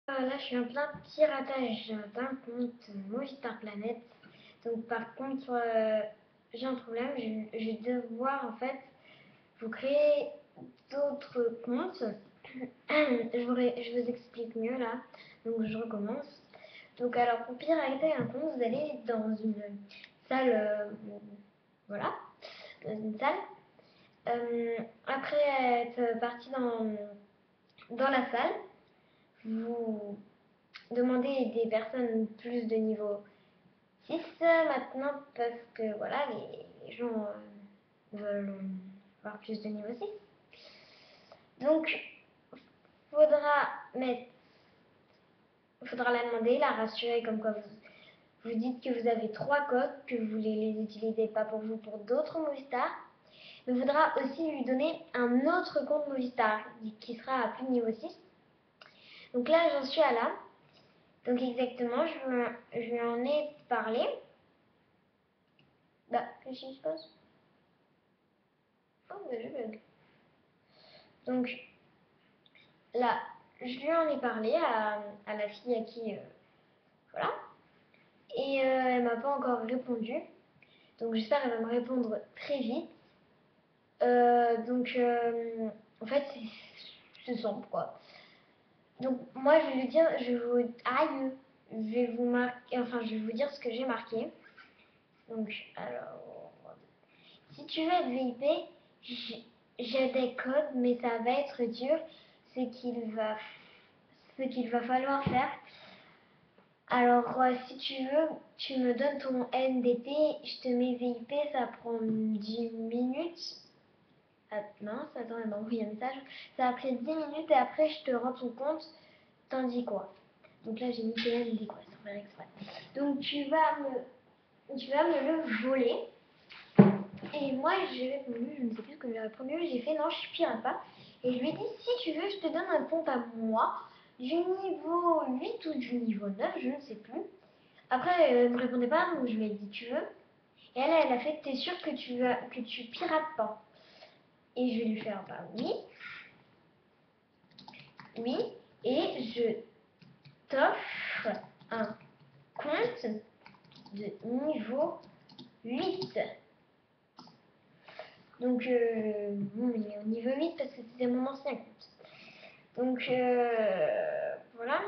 Là, je suis en plein piratage d'un compte Movistar Planet. Donc, par contre, j'ai un problème. Je vais devoir en fait vous créer d'autres comptes. Je vous explique mieux là. Donc, je recommence. Donc, alors, pour pirater un compte, vous allez dans une salle. Voilà, dans une salle. Après être parti dans la salle, vous demandez des personnes plus de niveau 6 maintenant parce que voilà, les gens veulent avoir plus de niveau 6. Donc, faudra mettre, faudra la demander, la rassurer comme quoi vous dites que vous avez 3 codes, que vous voulez les utiliser pas pour vous, pour d'autres Movistar. Mais il faudra aussi lui donner un autre compte Movistar qui sera à plus de niveau 6. Donc là, j'en suis à là. Donc exactement, je lui en ai parlé. Bah, qu'est-ce qui se passe? Oh, bah, je bug. Donc là, je lui en ai parlé à la fille à qui... voilà. Et elle m'a pas encore répondu. Donc j'espère qu'elle va me répondre très vite. En fait, c'est simple quoi. Donc moi, je vais lui dire, aïe, je vais vous marquer, enfin, je vais vous dire ce que j'ai marqué. Donc, alors, si tu veux être VIP, j'ai des codes, mais ça va être dur. Ce qu'il va falloir faire. Alors, si tu veux, tu me donnes ton NDT, je te mets VIP, ça prend 10 minutes. Ah, mince, attends, elle m'a envoyé un message. Ça a pris 10 minutes et après, je te rends ton compte. T'en dis quoi? Donc là, j'ai mis ton NDT, quoi, sans faire exprès. Donc, tu vas me le voler. Et moi, j'ai répondu, je ne sais plus ce que j'ai répondu, j'ai fait non, je pirate pas. Et je lui ai dit, si tu veux, je te donne un compte à moi, du niveau 8 ou du niveau 9, je ne sais plus. Après, elle ne me répondait pas, donc je lui ai dit, tu veux. Et elle a fait, t'es sûr que tu pirates pas? Et je vais lui faire, bah oui, oui, et je t'offre un compte de niveau 8. Donc, bon, il est au niveau 8 parce que c'était mon ancien compte. Donc, voilà.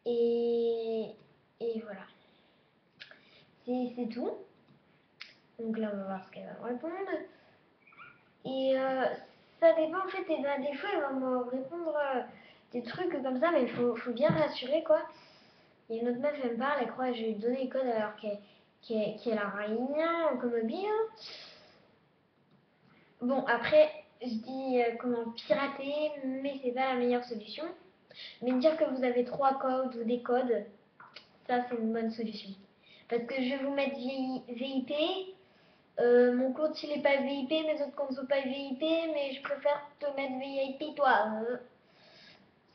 Et, et voilà. C'est tout. Donc là, on va voir ce qu'elle va me répondre. Et ça dépend, en fait, et ben, des fois, elle va me répondre des trucs comme ça, mais il faut bien rassurer, quoi. Et une autre meuf, elle me parle, elle croit que je lui ai donné les codes alors qu'elle a rien comme mobile. Bon, après, je dis comment pirater, mais c'est pas la meilleure solution. Mais dire que vous avez 3 codes ou des codes, ça c'est une bonne solution. Parce que je vais vous mettre VIP, mon compte il est pas VIP, mes autres comptes sont pas VIP, mais je préfère te mettre VIP toi.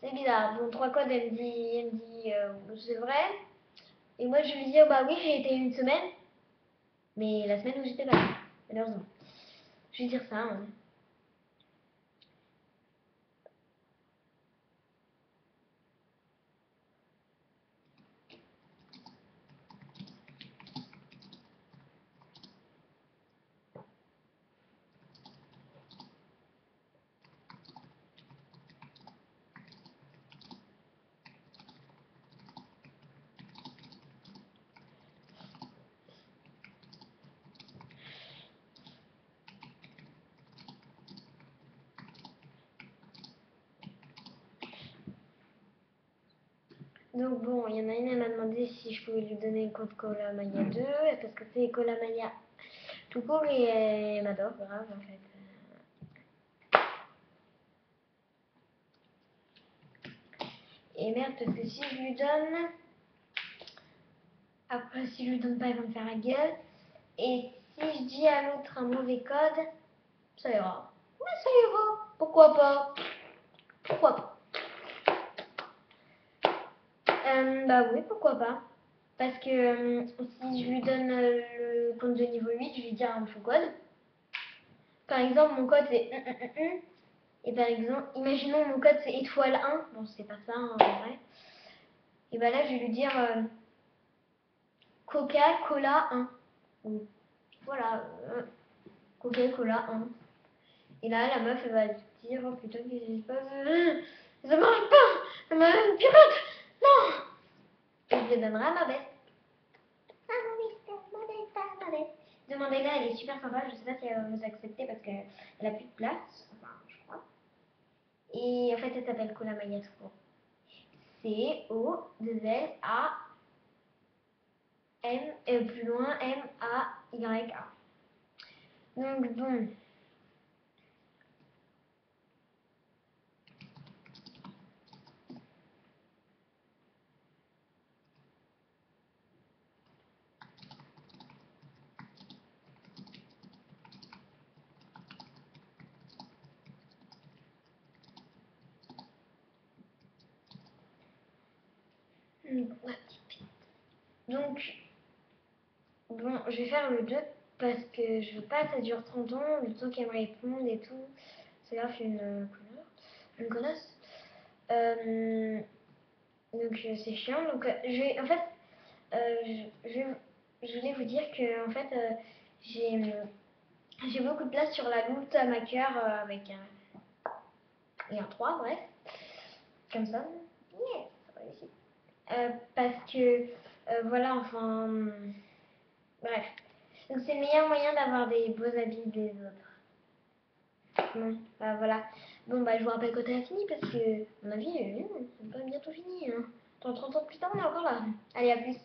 C'est bizarre. Bon, 3 codes, elle me dit c'est vrai. Et moi je lui dis, oh, bah oui, j'ai été une semaine, mais la semaine où j'étais pas là, malheureusement. Je vais dire ça. Hein. Donc bon, il y en a une, elle m'a demandé si je pouvais lui donner le compte Cola Maya 2, parce que c'est Cola Maya tout court et elle m'adore, grave en fait. Et merde, parce que si je lui donne, après si je lui donne pas, il va me faire la gueule. Et si je dis à l'autre un mauvais code, ça ira. Mais ça ira, pourquoi pas? Pourquoi pas? Bah oui, pourquoi pas? Parce que si je lui donne le compte de niveau 8, je lui dis un faux code. Par exemple, mon code c'est Et par exemple, imaginons mon code c'est étoile 1. Bon, c'est pas ça en vrai. Et ben là, je vais lui dire Coca-Cola 1. Ou, voilà, Coca-Cola 1. Et là, la meuf, elle va dire oh putain, qu'est-ce qui se passe? Ça marche pas! Ça m'a une pirate! Non! Et je lui donnerai ma bête. Ma bête. Demandez-la, elle est super sympa. Je sais pas si elle va vous accepter parce qu'elle a plus de place. Enfin, je crois. Et en fait, elle s'appelle Cola Maya tout court. C-O-2-L-A-M, plus loin, M-A-Y-A. Donc, bon. Donc, bon, je vais faire le 2 parce que je veux pas que ça dure 30 ans, le temps qu'elle me réponde et tout. C'est là, fait une connasse. Donc, c'est chiant. Donc, en fait, je voulais vous dire que, en fait, j'ai beaucoup de place sur la loupe à ma cœur avec et un 3 bref. Comme ça. Yeah, ça réussit. Parce que, voilà, enfin. Bref. Donc, c'est le meilleur moyen d'avoir des beaux habits des autres. Bon, bah voilà. Bon, bah je vous rappelle quand elle a fini parce que, à mon avis, c'est pas bientôt fini. Hein. Dans 30 ans plus tard, on est encore là. Allez, à plus.